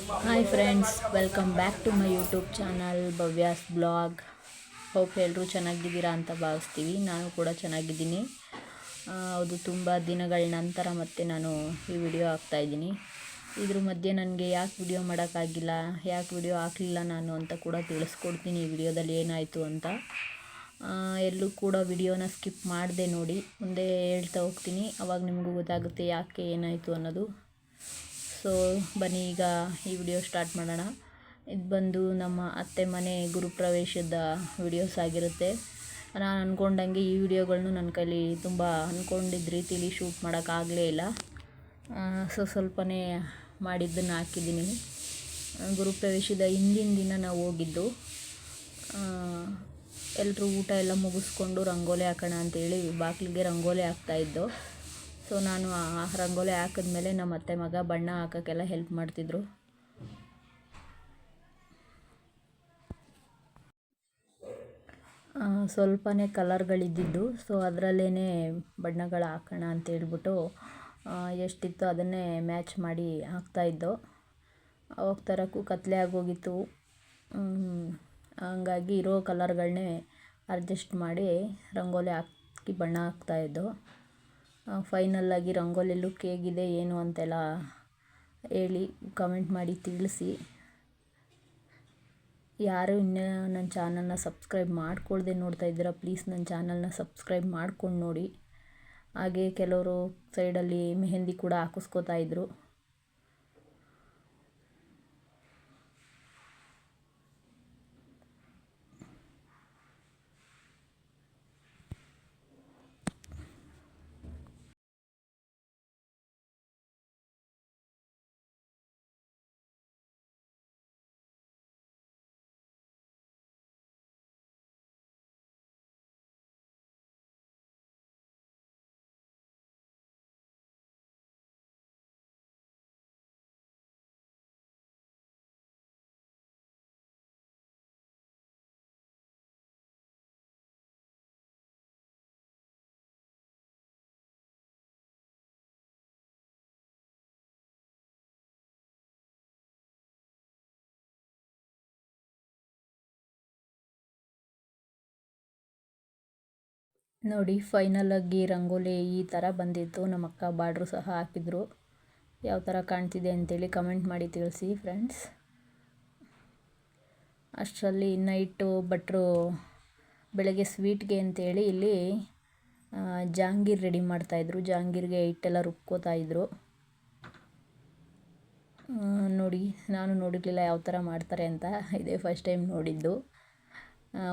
Hi friends, welcome back to my YouTube channel Bhavya's blog. Hope ಎಲ್ಲರೂ ಚೆನ್ನಾಗಿದ್ದೀರಾ ಅಂತ ಭಾವಿಸ್ತೀವಿ. ನಾನು ಕೂಡ ಚೆನ್ನಾಗಿದ್ದೀನಿ. ಅದು ತುಂಬ ದಿನಗಳ ನಂತರ ಮತ್ತೆ ನಾನು ಈ ವಿಡಿಯೋ ಹಾಕ್ತಾಯಿದ್ದೀನಿ. ಇದ್ರ ಮಧ್ಯೆ ನನಗೆ ಯಾಕೆ ವಿಡಿಯೋ ಮಾಡೋಕ್ಕಾಗಿಲ್ಲ, ಯಾಕೆ ವಿಡಿಯೋ ಹಾಕಲಿಲ್ಲ ನಾನು ಅಂತ ಕೂಡ ತಿಳಿಸ್ಕೊಡ್ತೀನಿ ಈ ವಿಡಿಯೋದಲ್ಲಿ ಏನಾಯಿತು ಅಂತ. ಎಲ್ಲೂ ಕೂಡ ವಿಡಿಯೋನ ಸ್ಕಿಪ್ ಮಾಡದೆ ನೋಡಿ, ಮುಂದೆ ಹೇಳ್ತಾ ಹೋಗ್ತೀನಿ. ಆವಾಗ ನಿಮಗೂ ಗೊತ್ತಾಗುತ್ತೆ ಯಾಕೆ ಏನಾಯಿತು ಅನ್ನೋದು. ಸೊ ಬನ್ನಿ ಈಗ ಈ ವಿಡಿಯೋ ಸ್ಟಾರ್ಟ್ ಮಾಡೋಣ. ಇದು ಬಂದು ನಮ್ಮ ಅತ್ತೆ ಮನೆ ಗುರುಪ್ರವೇಶದ ವಿಡಿಯೋಸ್ ಆಗಿರುತ್ತೆ. ನಾನು ಅಂದ್ಕೊಂಡಂಗೆ ಈ ವಿಡಿಯೋಗಳನ್ನೂ ನನ್ನ ಕೈಲಿ ತುಂಬ ಅಂದ್ಕೊಂಡಿದ್ದ ರೀತಿಲಿ ಶೂಟ್ ಮಾಡೋಕ್ಕಾಗಲೇ ಇಲ್ಲ. ಸ್ವಲ್ಪನೇ ಮಾಡಿದ್ದನ್ನು ಹಾಕಿದ್ದೀನಿ. ಗುರುಪ್ರವೇಶದ ಹಿಂದಿನ ದಿನ ನಾವು ಹೋಗಿದ್ದು. ಎಲ್ಲರೂ ಊಟ ಎಲ್ಲ ಮುಗಿಸ್ಕೊಂಡು ರಂಗೋಲಿ ಹಾಕೋಣ ಅಂತೇಳಿ ಬಾಗಿಲಿಗೆ ರಂಗೋಲಿ ಹಾಕ್ತಾಯಿದ್ದು. ಸೊ ನಾನು ಆ ರಂಗೋಲಿ ಹಾಕಿದ್ಮೇಲೆ ನಮ್ಮ ಅತ್ತೆ ಮಗ ಬಣ್ಣ ಹಾಕೋಕ್ಕೆಲ್ಲ ಹೆಲ್ಪ್ ಮಾಡ್ತಿದ್ರು. ಸ್ವಲ್ಪನೇ ಕಲರ್ಗಳಿದ್ದಿದ್ದು. ಸೊ ಅದರಲ್ಲೇ ಬಣ್ಣಗಳು ಹಾಕೋಣ ಅಂತೇಳ್ಬಿಟ್ಟು ಎಷ್ಟಿತ್ತು ಅದನ್ನೇ ಮ್ಯಾಚ್ ಮಾಡಿ ಹಾಕ್ತಾಯಿದ್ದೋ. ಅವಾಗ ತರೋಕ್ಕೂ ಕತ್ಲೆ ಆಗೋಗಿತ್ತು. ಹಂಗಾಗಿ ಇರೋ ಕಲರ್ಗಳನ್ನೇ ಅಡ್ಜಸ್ಟ್ ಮಾಡಿ ರಂಗೋಲಿ ಹಾಕಿ ಬಣ್ಣ ಹಾಕ್ತಾಯಿದ್ದೋ. ಫೈನಲ್ಲಾಗಿ ರಂಗೋಲಿ ಲುಕ್ ಹೇಗಿದೆ ಏನು ಅಂತೆಲ್ಲ ಹೇಳಿ ಕಮೆಂಟ್ ಮಾಡಿ ತಿಳಿಸಿ. ಯಾರು ಇನ್ನೂ ನನ್ನ ಚಾನಲ್ನ ಸಬ್ಸ್ಕ್ರೈಬ್ ಮಾಡ್ಕೊಳ್ದೆ ನೋಡ್ತಾ ಇದ್ದೀರಾ, ಪ್ಲೀಸ್ ನನ್ನ ಚಾನಲ್ನ ಸಬ್ಸ್ಕ್ರೈಬ್ ಮಾಡ್ಕೊಂಡು ನೋಡಿ. ಹಾಗೆ ಕೆಲವರು ಸೈಡಲ್ಲಿ ಮೆಹಂದಿ ಕೂಡ ಹಾಕಿಸ್ಕೋತಾ ಇದ್ರು. ನೋಡಿ ಫೈನಲಾಗಿ ರಂಗೋಲಿ ಈ ಥರ ಬಂದಿತ್ತು. ನಮ್ಮ ಅಕ್ಕ ಬಾರ್ಡ್ರು ಸಹ ಹಾಕಿದ್ರು. ಯಾವ ಥರ ಕಾಣ್ತಿದೆ ಅಂತೇಳಿ ಕಮೆಂಟ್ ಮಾಡಿ ತಿಳಿಸಿ ಫ್ರೆಂಡ್ಸ್. ಅಷ್ಟರಲ್ಲಿ ನೈಟು ಭಟ್ರು ಬೆಳಗ್ಗೆ ಸ್ವೀಟ್ಗೆ ಅಂತೇಳಿ ಇಲ್ಲಿ ಜಾಂಗೀರ್ ರೆಡಿ ಮಾಡ್ತಾಯಿದ್ರು. ಜಾಂಗೀರ್ಗೆ ಹಿಟ್ಟೆಲ್ಲ ರುಬ್ಕೋತಾಯಿದ್ರು. ನೋಡಿ, ನಾನು ನೋಡಿರಲಿಲ್ಲ ಯಾವ ಥರ ಮಾಡ್ತಾರೆ ಅಂತ. ಇದೇ ಫಸ್ಟ್ ಟೈಮ್ ನೋಡಿದ್ದು.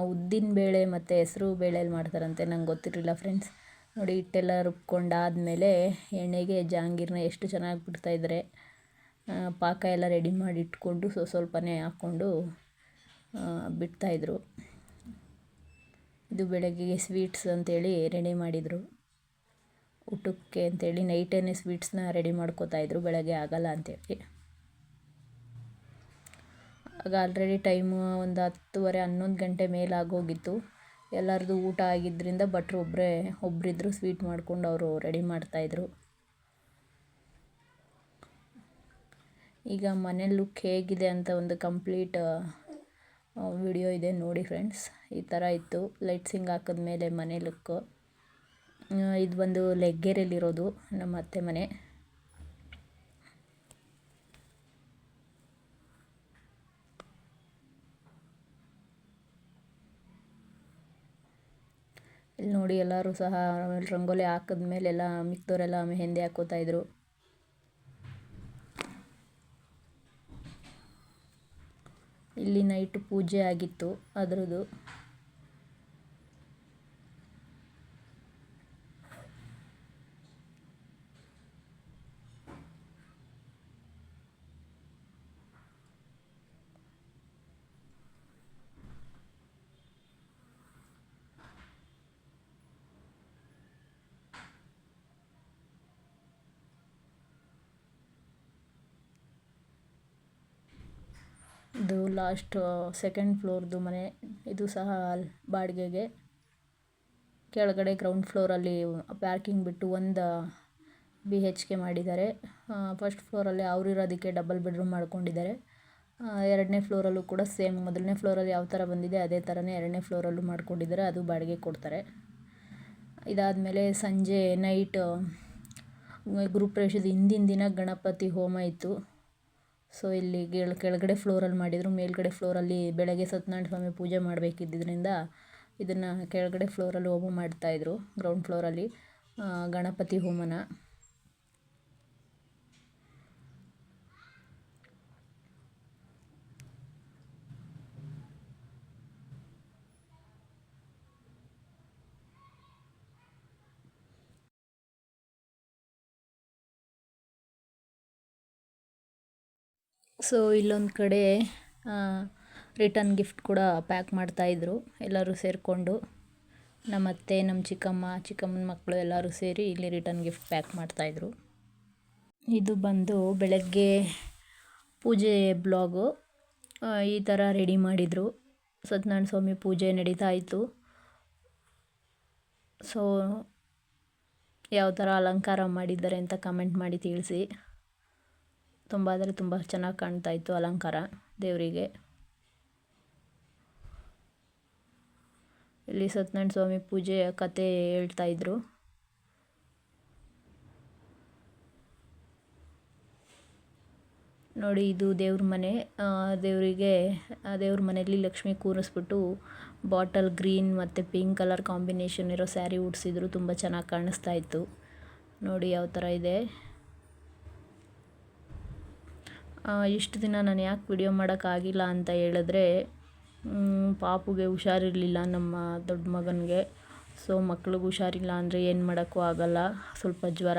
ಉದ್ದಿನ ಬೇಳೆ ಮತ್ತು ಹೆಸರು ಬೇಳೆಯಲ್ಲಿ ಮಾಡ್ತಾರಂತೆ, ನಂಗೆ ಗೊತ್ತಿರಲಿಲ್ಲ ಫ್ರೆಂಡ್ಸ್. ನೋಡಿ, ಹಿಟ್ಟೆಲ್ಲ ರುಬ್ಕೊಂಡಾದಮೇಲೆ ಎಣ್ಣೆಗೆ ಜಾಂಗೀರನ್ನ ಎಷ್ಟು ಚೆನ್ನಾಗಿ ಬಿಡ್ತಾಯಿದ್ದಾರೆ. ಪಾಕ ಎಲ್ಲ ರೆಡಿ ಮಾಡಿ ಇಟ್ಕೊಂಡು ಸ್ವಲ್ಪನೇ ಹಾಕ್ಕೊಂಡು ಬಿಡ್ತಾಯಿದ್ರು. ಇದು ಬೆಳಗ್ಗೆಗೆ ಸ್ವೀಟ್ಸ್ ಅಂತೇಳಿ ರೆಡಿ ಮಾಡಿದರು. ಊಟಕ್ಕೆ ಅಂತೇಳಿ ನೈಟೇ ಸ್ವೀಟ್ಸ್ನ ರೆಡಿ ಮಾಡ್ಕೋತಾಯಿದ್ರು, ಬೆಳಗ್ಗೆ ಆಗಲ್ಲ ಅಂತೇಳಿ. ಆಗ ಆಲ್ರೆಡಿ ಟೈಮು ಒಂದು 10:30 11 ಗಂಟೆ ಮೇಲೆ ಆಗೋಗಿತ್ತು. ಎಲ್ಲರದು ಊಟ ಆಗಿದ್ದರಿಂದ ಭಟ್ರು ಒಬ್ಬರಿದ್ರು ಸ್ವೀಟ್ ಮಾಡ್ಕೊಂಡು ಅವರು ರೆಡಿ ಮಾಡ್ತಾಯಿದ್ರು. ಈಗ ಮನೆ ಲುಕ್ ಹೇಗಿದೆ ಅಂತ ಒಂದು ಕಂಪ್ಲೀಟ್ ವಿಡಿಯೋ ಇದೆ ನೋಡಿ ಫ್ರೆಂಡ್ಸ್. ಈ ಥರ ಇತ್ತು ಲೈಟ್ಸಿಂಗ್ ಹಾಕಿದ್ಮೇಲೆ ಮನೆ ಲುಕ್ಕು. ಇದು ಬಂದು ಲೆಗ್ಗೆರೆಯಲ್ಲಿರೋದು ನಮ್ಮ ಅತ್ತೆ ಮನೆ. ಇಲ್ಲಿ ನೋಡಿ, ಎಲ್ಲರೂ ಸಹ ರಂಗೋಲಿ ಹಾಕಿದ್ಮೇಲೆ ಎಲ್ಲ ಮಿಕ್ದವರೆಲ್ಲ ಮೆಹಂದಿ ಹಾಕೋತಾಯಿದ್ರು. ಇಲ್ಲಿ ನೈಟ್ ಪೂಜೆ ಆಗಿತ್ತು ಅದರದ್ದು. ಇದು ಲಾಸ್ಟ್ ಸೆಕೆಂಡ್ ಫ್ಲೋರ್ದು ಮನೆ. ಇದು ಸಹ ಬಾಡಿಗೆಗೆ. ಕೆಳಗಡೆ ಗ್ರೌಂಡ್ ಫ್ಲೋರಲ್ಲಿ ಪಾರ್ಕಿಂಗ್ ಬಿಟ್ಟು ಒಂದು BHK ಮಾಡಿದ್ದಾರೆ. ಫಸ್ಟ್ ಫ್ಲೋರಲ್ಲಿ ಅವರಿರೋದಕ್ಕೆ ಡಬಲ್ ಬೆಡ್ರೂಮ್ ಮಾಡ್ಕೊಂಡಿದ್ದಾರೆ. ಎರಡನೇ ಫ್ಲೋರಲ್ಲೂ ಕೂಡ ಸೇಮ್ ಮೊದಲನೇ ಫ್ಲೋರಲ್ಲಿ ಯಾವ ಥರ ಬಂದಿದೆ ಅದೇ ಥರನೇ ಎರಡನೇ ಫ್ಲೋರಲ್ಲೂ ಮಾಡ್ಕೊಂಡಿದ್ದಾರೆ. ಅದು ಬಾಡಿಗೆ ಕೊಡ್ತಾರೆ. ಇದಾದಮೇಲೆ ಸಂಜೆ ನೈಟ್ ಗೃಹಪ್ರವೇಶದ ಹಿಂದಿನ ದಿನ ಗಣಪತಿ ಹೋಮ ಇತ್ತು. ಸೊ ಇಲ್ಲಿ ಕೆಳಗಡೆ ಫ್ಲೋರಲ್ಲಿ ಮಾಡಿದರು. ಮೇಲ್ಗಡೆ ಫ್ಲೋರಲ್ಲಿ ಬೆಳಗ್ಗೆ ಸತ್ಯನಾರಾಯಣ ಸ್ವಾಮಿ ಪೂಜೆ ಮಾಡಬೇಕಿದ್ದರಿಂದ ಇದನ್ನು ಕೆಳಗಡೆ ಫ್ಲೋರಲ್ಲಿ ಹೋಮ ಮಾಡ್ತಾಯಿದ್ರು. ಗ್ರೌಂಡ್ ಫ್ಲೋರಲ್ಲಿ ಗಣಪತಿ ಹೋಮನ. ಸೊ ಇಲ್ಲೊಂದು ಕಡೆ ರಿಟರ್ನ್ ಗಿಫ್ಟ್ ಕೂಡ ಪ್ಯಾಕ್ ಮಾಡ್ತಾಯಿದ್ರು ಎಲ್ಲರೂ ಸೇರಿಕೊಂಡು. ನಮ್ಮ ಅತ್ತೆ, ನಮ್ಮ ಚಿಕ್ಕಮ್ಮನ ಮಕ್ಕಳು ಎಲ್ಲರೂ ಸೇರಿ ಇಲ್ಲಿ ರಿಟರ್ನ್ ಗಿಫ್ಟ್ ಪ್ಯಾಕ್ ಮಾಡ್ತಾಯಿದ್ರು. ಇದು ಬಂದು ಬೆಳಗ್ಗೆ ಪೂಜೆ ಬ್ಲಾಗು. ಈ ಥರ ರೆಡಿ ಮಾಡಿದರು. ಸತ್ಯನಾರಾಯಣ ಸ್ವಾಮಿ ಪೂಜೆ ನಡೀತಾ ಇತ್ತು. ಸೊ ಯಾವ ಥರ ಅಲಂಕಾರ ಮಾಡಿದ್ದಾರೆ ಅಂತ ಕಮೆಂಟ್ ಮಾಡಿ ತಿಳಿಸಿ. ತುಂಬ ಅಂದರೆ ತುಂಬ ಚೆನ್ನಾಗಿ ಕಾಣ್ತಾ ಇತ್ತು ಅಲಂಕಾರ ದೇವರಿಗೆ. ಇಲ್ಲಿ ಸತ್ಯನಾರಾಯಣ ಸ್ವಾಮಿ ಪೂಜೆಯ ಕತೆ ಹೇಳ್ತಾಯಿದ್ರು. ನೋಡಿ, ಇದು ದೇವ್ರ ಮನೆ. ದೇವ್ರ ಮನೆಯಲ್ಲಿ ಲಕ್ಷ್ಮಿ ಕೂರಿಸ್ಬಿಟ್ಟು ಬಾಟಲ್ ಗ್ರೀನ್ ಮತ್ತು ಪಿಂಕ್ ಕಲರ್ ಕಾಂಬಿನೇಷನ್ ಇರೋ ಸ್ಯಾರಿ ಉಡಿಸಿದ್ರು. ತುಂಬ ಚೆನ್ನಾಗಿ ಕಾಣಿಸ್ತಾ ಇತ್ತು. ನೋಡಿ ಯಾವ ಥರ ಇದೆ. ಇಷ್ಟು ದಿನ ನಾನು ಯಾಕೆ ವಿಡಿಯೋ ಮಾಡೋಕ್ಕಾಗಿಲ್ಲ ಅಂತ ಹೇಳಿದ್ರೆ, ಪಾಪುಗೆ ಹುಷಾರಿರಲಿಲ್ಲ, ನಮ್ಮ ದೊಡ್ಡ ಮಗನಿಗೆ. ಸೊ ಮಕ್ಳಿಗೆ ಹುಷಾರಿಲ್ಲ ಅಂದರೆ ಏನು ಮಾಡೋಕ್ಕೂ ಆಗೋಲ್ಲ. ಸ್ವಲ್ಪ ಜ್ವರ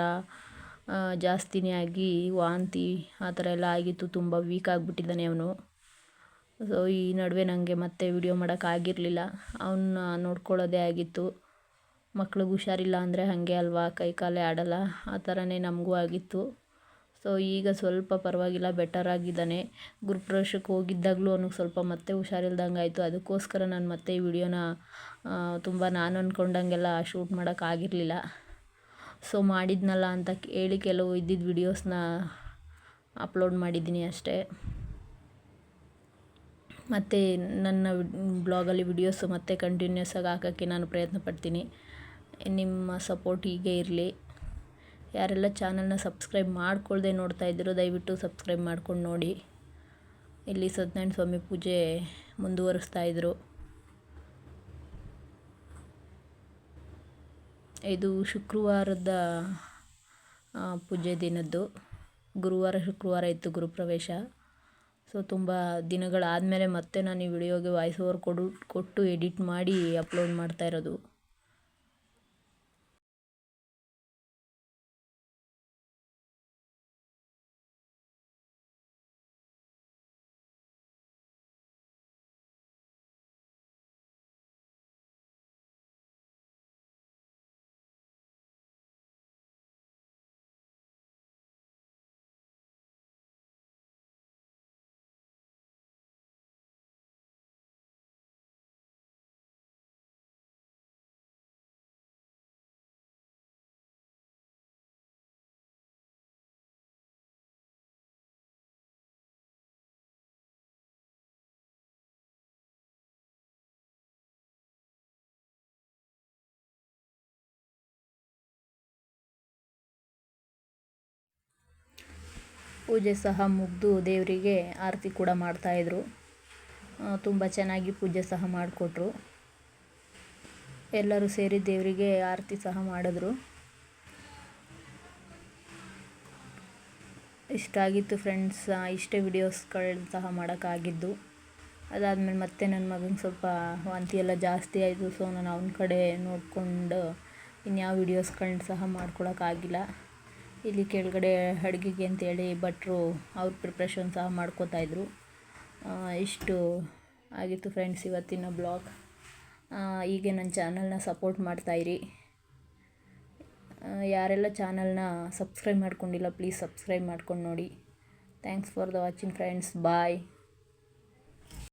ಜಾಸ್ತಿನೇ ಆಗಿ ವಾಂತಿ ಆ ಥರ ಎಲ್ಲ ಆಗಿತ್ತು. ತುಂಬ ವೀಕ್ ಆಗಿಬಿಟ್ಟಿದ್ದಾನೆ ಅವನು. ಸೊ ಈ ನಡುವೆ ನನಗೆ ಮತ್ತೆ ವಿಡಿಯೋ ಮಾಡೋಕ್ಕಾಗಿರಲಿಲ್ಲ. ಅವನ್ನ ನೋಡ್ಕೊಳ್ಳೋದೇ ಆಗಿತ್ತು. ಮಕ್ಳಿಗೆ ಹುಷಾರಿಲ್ಲ ಅಂದರೆ ಹಾಗೆ ಅಲ್ವಾ, ಕೈ ಕಾಲೇ ಆಡೋಲ್ಲ. ಆ ಥರನೇ ನಮಗೂ ಆಗಿತ್ತು. ಸೊ ಈಗ ಸ್ವಲ್ಪ ಪರವಾಗಿಲ್ಲ, ಬೆಟರ್ ಆಗಿದ್ದಾನೆ. ಗೃಹಪ್ರವೇಶಕ್ಕೆ ಹೋಗಿದ್ದಾಗಲೂ ಅವನಿಗೆ ಸ್ವಲ್ಪ ಮತ್ತೆ ಹುಷಾರಿಲ್ದಂಗೆ ಆಯಿತು. ಅದಕ್ಕೋಸ್ಕರ ನಾನು ಮತ್ತೆ ಈ ವಿಡಿಯೋನ ತುಂಬ ನಾನು ಅಂದ್ಕೊಂಡಂಗೆಲ್ಲ ಶೂಟ್ ಮಾಡೋಕ್ಕಾಗಿರಲಿಲ್ಲ. ಸೊ ಮಾಡಿದ್ನಲ್ಲ ಅಂತ ಹೇಳಿ ಕೆಲವು ಇದ್ದಿದ್ದ ವಿಡಿಯೋಸ್ನ ಅಪ್ಲೋಡ್ ಮಾಡಿದ್ದೀನಿ ಅಷ್ಟೇ. ಮತ್ತು ನನ್ನ ಬ್ಲಾಗಲ್ಲಿ ವಿಡಿಯೋಸು ಮತ್ತೆ ಕಂಟಿನ್ಯೂಸ್ ಆಗಿ ಹಾಕೋಕ್ಕೆ ನಾನು ಪ್ರಯತ್ನ ಪಡ್ತೀನಿ. ನಿಮ್ಮ ಸಪೋರ್ಟ್ ಹೀಗೆ ಇರಲಿ. ಯಾರೆಲ್ಲ ಚಾನಲ್ನ ಸಬ್ಸ್ಕ್ರೈಬ್ ಮಾಡ್ಕೊಳ್ದೆ ನೋಡ್ತಾ ಇದ್ದೀರೋ ದಯವಿಟ್ಟು ಸಬ್ಸ್ಕ್ರೈಬ್ ಮಾಡ್ಕೊಂಡು ನೋಡಿ. ಇಲ್ಲಿ ಸತ್ಯನಾರಾಯಣ ಸ್ವಾಮಿ ಪೂಜೆ ಮುಂದುವರಿಸ್ತಾಯಿದ್ರು. ಇದು ಶುಕ್ರವಾರದ ಪೂಜೆ ದಿನದ್ದು. ಗುರುವಾರ ಶುಕ್ರವಾರ ಇತ್ತು ಗೃಹಪ್ರವೇಶ. ಸೊ ತುಂಬ ದಿನಗಳಾದಮೇಲೆ ಮತ್ತೆ ನಾನು ಈ ವಿಡಿಯೋಗೆ ವಾಯ್ಸ್ ಓವರ್ ಕೊಟ್ಟು ಎಡಿಟ್ ಮಾಡಿ ಅಪ್ಲೋಡ್ ಮಾಡ್ತಾ ಇರೋದು. ಪೂಜೆ ಸಹ ಮುಗಿದು ದೇವರಿಗೆ ಆರತಿ ಕೂಡ ಮಾಡ್ತಾಯಿದ್ರು. ತುಂಬ ಚೆನ್ನಾಗಿ ಪೂಜೆ ಸಹ ಮಾಡಿಕೊಟ್ರು. ಎಲ್ಲರೂ ಸೇರಿ ದೇವರಿಗೆ ಆರತಿ ಸಹ ಮಾಡಿದ್ರು. ಇಷ್ಟ ಆಗಿತ್ತು ಫ್ರೆಂಡ್ಸ್. ಇಷ್ಟೇ ವಿಡಿಯೋಸ್ಗಳು ಸಹ ಮಾಡೋಕ್ಕಾಗಿದ್ದು. ಅದಾದಮೇಲೆ ಮತ್ತೆ ನನ್ನ ಮಗನಿಗೆ ಸ್ವಲ್ಪ ವಾಂತಿ ಎಲ್ಲ ಜಾಸ್ತಿ ಆಯಿತು. ಸೊ ನಾನು ಅವನ ಕಡೆ ನೋಡಿಕೊಂಡು ಇನ್ಯಾವ ವಿಡಿಯೋಸ್ಗಳನ್ನ ಸಹ ಮಾಡ್ಕೊಳಕ್ಕಾಗಿಲ್ಲ. ಇಲ್ಲಿ ಕೆಳಗಡೆ ಅಡುಗೆಗೆ ಅಂತೇಳಿ ಭಟ್ರು ಅವ್ರ ಪ್ರಿಪ್ರೇಷನ್ ಸಹ ಮಾಡ್ಕೋತಾಯಿದ್ರು. ಇಷ್ಟು ಆಗಿತ್ತು ಫ್ರೆಂಡ್ಸ್ ಇವತ್ತಿನ ಬ್ಲಾಗ್. ಹೀಗೆ ನನ್ನ ಚಾನಲ್ನ ಸಪೋರ್ಟ್ ಮಾಡ್ತಾಯಿರಿ. ಯಾರೆಲ್ಲ ಚಾನಲ್ನ ಸಬ್ಸ್ಕ್ರೈಬ್ ಮಾಡ್ಕೊಂಡಿಲ್ಲ ಪ್ಲೀಸ್ ಸಬ್ಸ್ಕ್ರೈಬ್ ಮಾಡ್ಕೊಂಡು ನೋಡಿ. Thanks for the watching friends. Bye.